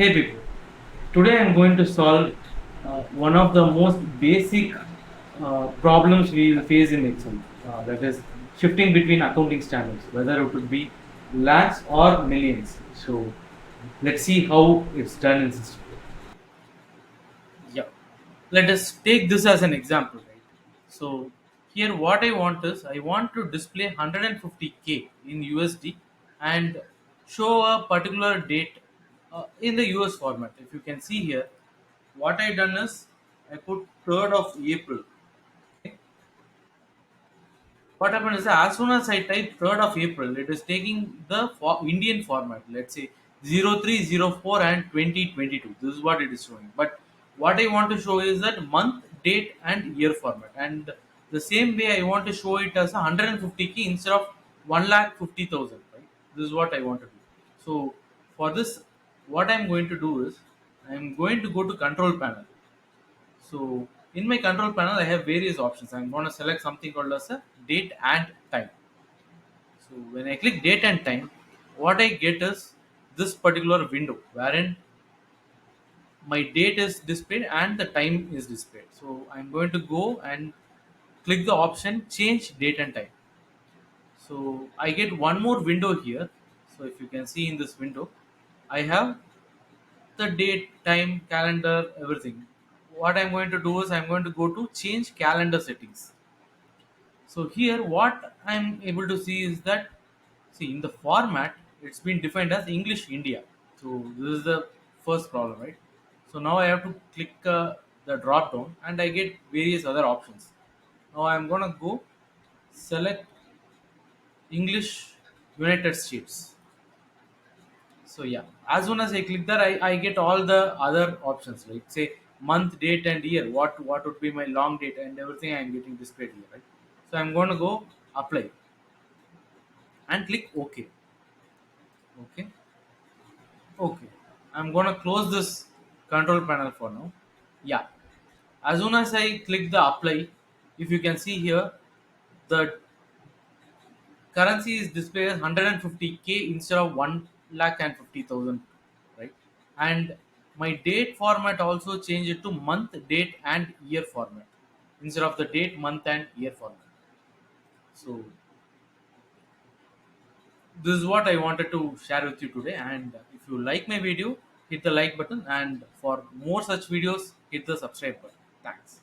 Hey people, today I'm going to solve one of the most basic problems we will face in Excel. That is shifting between accounting standards, whether it would be lakhs or millions. So let's see how it's done in system. Yeah. Let us take this as an example, right? So here what I want is I want to display 150k in USD and show a particular date in the US format. If you can see here, what I done is I put 3rd of April. Okay? What happened is that as soon as I type 3rd of April, it is taking the Indian format. Let's say 0304 and 2022. This is what it is showing. But what I want to show is that month, date, and year format. And the same way I want to show it as 150 key instead of 1,50,000. Right? This is what I want to do. So for this, what I'm going to do is I'm going to go to control panel. So in my control panel, I have various options. I'm going to select something called as a date and time. So when I click date and time, what I get is this particular window wherein my date is displayed and the time is displayed. So I'm going to go and click the option change date and time. So I get one more window here. So if you can see in this window, I have the date, time, calendar, everything. What I'm going to do is I'm going to go to change calendar settings. So here what I'm able to see is that, see, in the format it's been defined as English India. So this is the first problem, right? So now I have to click the drop down and I get various other options. Now I'm gonna go select English United States. So yeah, as soon as I click that, I get all the other options like say month, date, and year. What would be my long date and everything I'm getting displayed here, right? So I'm going to go apply and click OK. Okay, okay. I'm going to close this control panel for now. Yeah. As soon as I click the apply, if you can see here, the currency is displayed as 150k instead of 1,50,000, right? And my date format also changed to month, date, and year format instead of the date, month, and year format. So this is what I wanted to share with you today. And if you like my video, hit the like button, and for more such videos, hit the subscribe button. Thanks.